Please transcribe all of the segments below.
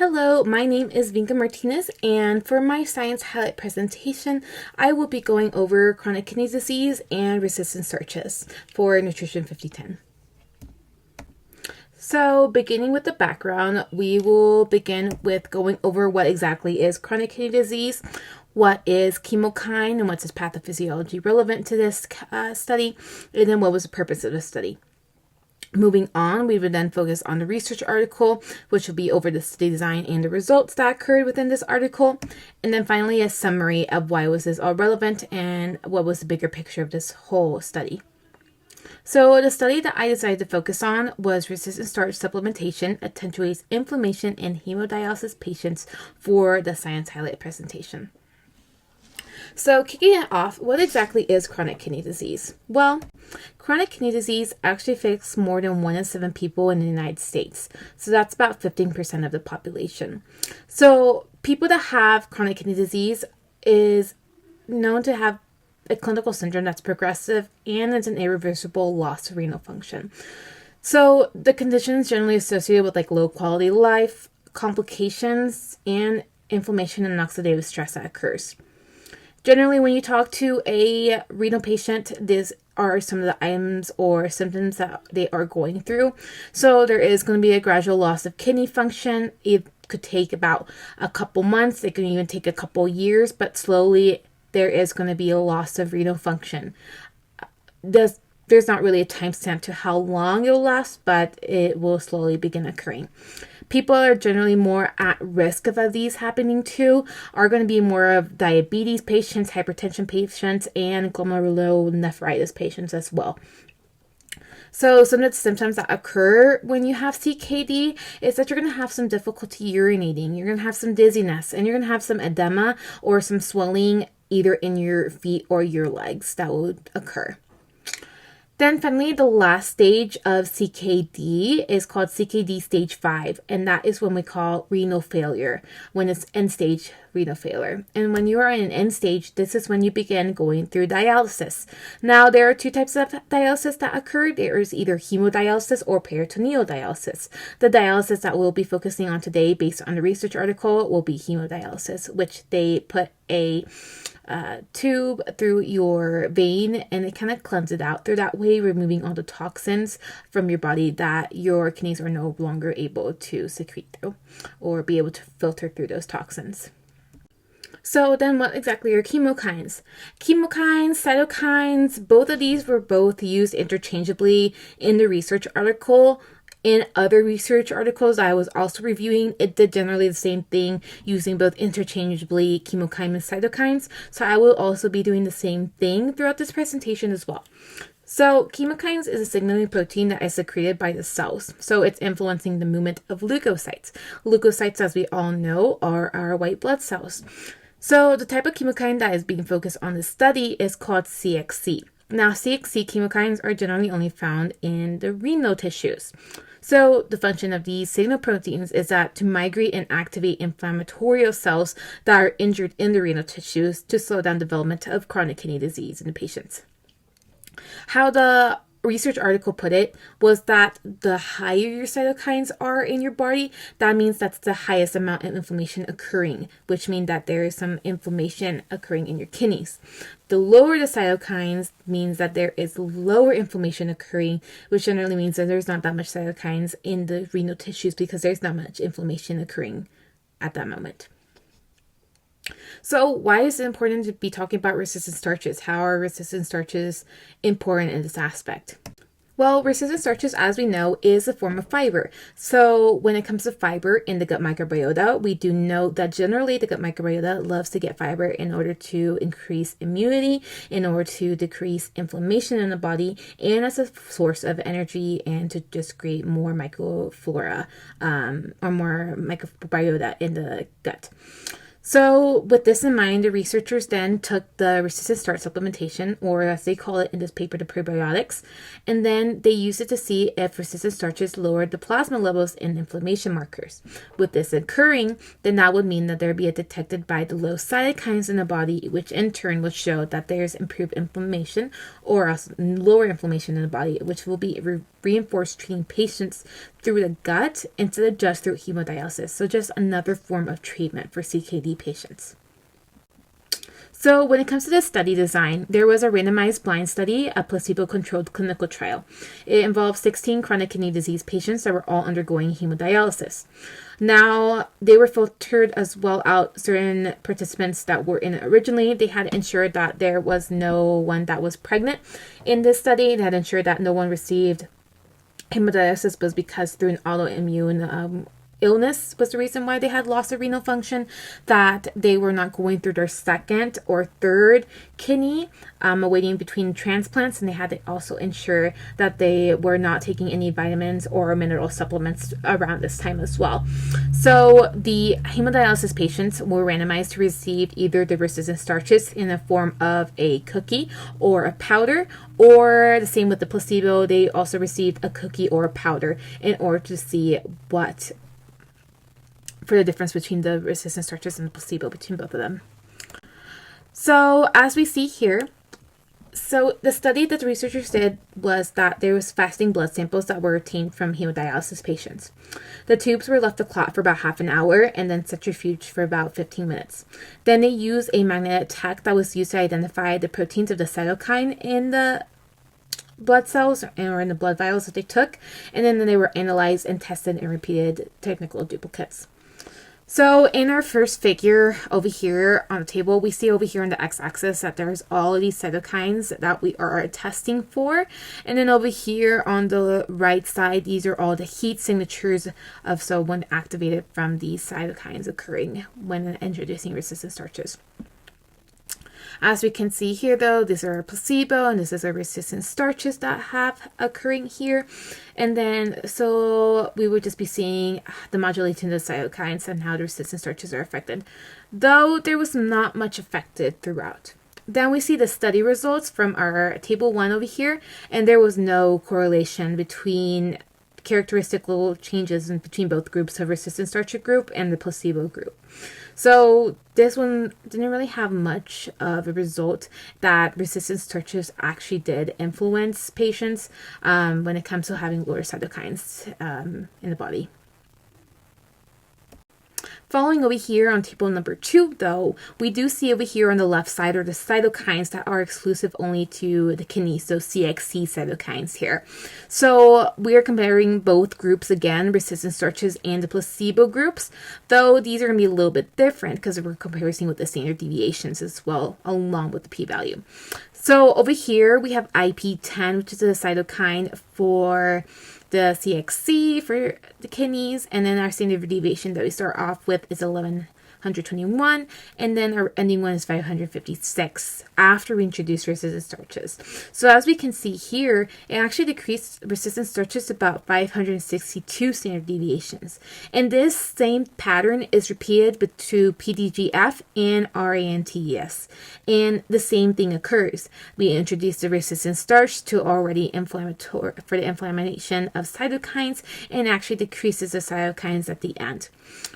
Hello, my name is Vinka Martinez, and for my science highlight presentation, I will be going over chronic kidney disease and resistant starches for Nutrition 5010. So, beginning with the background, we will begin with going over what exactly is chronic kidney disease, what is chemokine, and what's its pathophysiology relevant to this study, and then what was the purpose of the study. Moving on, we would then focus on the research article, which will be over the study design and the results that occurred within this article. And then finally, a summary of why was this all relevant and what was the bigger picture of this whole study. So the study that I decided to focus on was resistant starch supplementation attenuates inflammation in hemodialysis patients for the science highlight presentation. So kicking it off, what exactly is chronic kidney disease? Well, chronic kidney disease actually affects more than 1 in 7 people in the United States. So that's about 15% of the population. So people that have chronic kidney disease is known to have a clinical syndrome that's progressive and it's an irreversible loss of renal function. So the condition is generally associated with low quality of life, complications, and inflammation and oxidative stress that occurs. Generally, when you talk to a renal patient, these are some of the items or symptoms that they are going through. So there is going to be a gradual loss of kidney function. It could take about a couple months. It can even take a couple years, but slowly there is going to be a loss of renal function. There's not really a timestamp to how long it will last, but it will slowly begin occurring. People are generally more at risk of these happening too are going to be more of diabetes patients, hypertension patients, and glomerulonephritis patients as well. So some of the symptoms that occur when you have CKD is that you're going to have some difficulty urinating, you're going to have some dizziness, and you're going to have some edema or some swelling either in your feet or your legs that will occur. Then finally, the last stage of CKD is called CKD stage 5, and that is when we call renal failure, when it's end stage renal failure. And when you are in an end stage, this is when you begin going through dialysis. Now, there are 2 types of dialysis that occur. There is either hemodialysis or peritoneal dialysis. The dialysis that we'll be focusing on today, based on the research article, will be hemodialysis, which they put a tube through your vein and it kind of cleanses it out through that way, removing all the toxins from your body that your kidneys are no longer able to secrete through or be able to filter through those toxins. So then what exactly are chemokines? Chemokines, cytokines, both of these were both used interchangeably in the research article. In other research articles I was also reviewing, it did generally the same thing, using both interchangeably chemokines and cytokines. So I will also be doing the same thing throughout this presentation as well. So chemokines is a signaling protein that is secreted by the cells. So it's influencing the movement of leukocytes. Leukocytes, as we all know, are our white blood cells. So the type of chemokine that is being focused on the study is called CXC. Now, CXC chemokines are generally only found in the renal tissues. So the function of these signal proteins is that to migrate and activate inflammatory cells that are injured in the renal tissues to slow down development of chronic kidney disease in the patients. How the research article put it was that the higher your cytokines are in your body, that means that's the highest amount of inflammation occurring, which means that there is some inflammation occurring in your kidneys. The lower the cytokines means that there is lower inflammation occurring, which generally means that there's not that much cytokines in the renal tissues because there's not much inflammation occurring at that moment. So why is it important to be talking about resistant starches? How are resistant starches important in this aspect? Well, resistant starches, as we know, is a form of fiber. So when it comes to fiber in the gut microbiota, we do know that generally the gut microbiota loves to get fiber in order to increase immunity, in order to decrease inflammation in the body, and as a source of energy and to just create more microflora or more microbiota in the gut. So with this in mind, the researchers then took the resistant starch supplementation, or as they call it in this paper, the prebiotics, and then they used it to see if resistant starches lowered the plasma levels in inflammation markers. With this occurring, then that would mean that there would be a detected by the low cytokines in the body, which in turn would show that there's improved inflammation or lower inflammation in the body, which will be reinforced treating patients through the gut instead of just through hemodialysis. So just another form of treatment for CKD patients. So when it comes to the study design, there was a randomized blind study, a placebo-controlled clinical trial. It involved 16 chronic kidney disease patients that were all undergoing hemodialysis. Now, they were filtered as well out certain participants that were in it originally. They had ensured that there was no one that was pregnant in this study. They had ensured that no one received hemodialysis was because through an autoimmune illness was the reason why they had loss of renal function, that they were not going through their second or third kidney awaiting between transplants, and they had to also ensure that they were not taking any vitamins or mineral supplements around this time as well. So the hemodialysis patients were randomized to receive either the resistant starches in the form of a cookie or a powder, or the same with the placebo, they also received a cookie or a powder in order to see what for the difference between the resistant starches and the placebo between both of them. So as we see here, so the study that the researchers did was that there was fasting blood samples that were obtained from hemodialysis patients. The tubes were left to clot for about half an hour and then centrifuged for about 15 minutes. Then they used a magnetic tech that was used to identify the proteins of the cytokine in the blood cells or in the blood vials that they took, and then they were analyzed and tested in repeated technical duplicates. So in our first figure over here on the table, we see over here on the x-axis that there's all of these cytokines that we are testing for. And then over here on the right side, these are all the heat signatures of so when activated from these cytokines occurring when introducing resistant starches. As we can see here, though, these are a placebo and this is a resistant starches that have occurring here. And then, so we would just be seeing the modulation of the cytokines and how the resistant starches are affected, though there was not much affected throughout. Then we see the study results from our table 1 over here, and there was no correlation between characteristical changes between both groups of resistant starch group and the placebo group. So this one didn't really have much of a result that resistant starches actually did influence patients when it comes to having lower cytokines in the body. Following over here on table number 2, though, we do see over here on the left side are the cytokines that are exclusive only to the kidney, so CXC cytokines here. So we are comparing both groups again, resistant starches and the placebo groups, though these are going to be a little bit different because we're comparing with the standard deviations as well, along with the p-value. So over here we have IP10, which is a cytokine for the CXC for the kidneys, and then our standard deviation that we start off with is 1121, and then our ending one is 556 after we introduce resistant starches. So as we can see here, it actually decreased resistant starches to about 562 standard deviations. And this same pattern is repeated to PDGF and RANTES. And the same thing occurs. We introduce the resistant starch to already inflammatory for the inflammation of cytokines and actually decreases the cytokines at the end.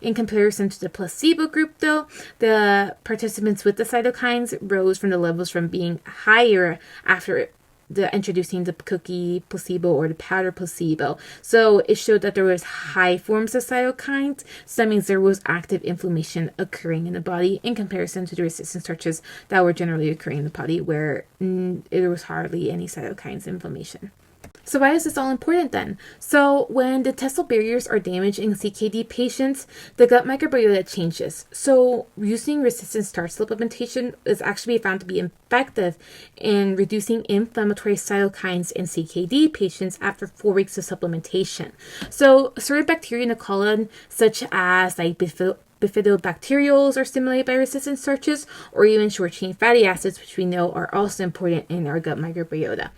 In comparison to the placebo group, though, the participants with the cytokines rose from the levels from being higher after introducing the cookie placebo or the powder placebo. So it showed that there was high forms of cytokines, so that means there was active inflammation occurring in the body in comparison to the resistant starches that were generally occurring in the body where there was hardly any cytokines inflammation. So why is this all important then? So when the intestinal barriers are damaged in CKD patients, the gut microbiota changes. So using resistant starch supplementation is actually found to be effective in reducing inflammatory cytokines in CKD patients after 4 weeks of supplementation. So certain bacteria in the colon, such as like bifidobacterials, are stimulated by resistant starches, or even short-chain fatty acids, which we know are also important in our gut microbiota.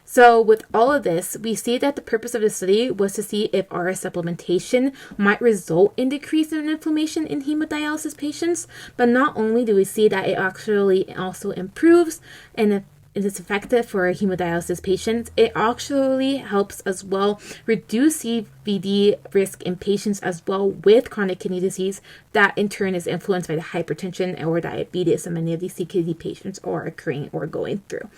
So with all of this, we see that the purpose of the study was to see if RS supplementation might result in decrease in inflammation in hemodialysis patients, but not only do we see that it actually also improves and it is effective for hemodialysis patients. It actually helps as well reduce CVD risk in patients as well with chronic kidney disease that in turn is influenced by the hypertension or diabetes that many of these CKD patients are occurring or going through.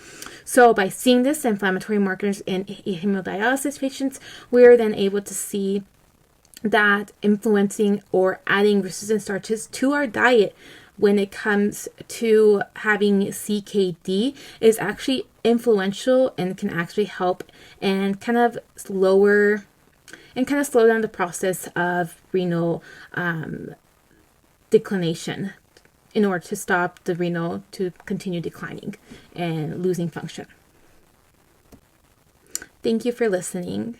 So by seeing this inflammatory markers in hemodialysis patients, we are then able to see that influencing or adding resistant starches to our diet when it comes to having CKD is actually influential and can actually help and kind of slow down the process of renal declination in order to stop the renal to continue declining and losing function. Thank you for listening.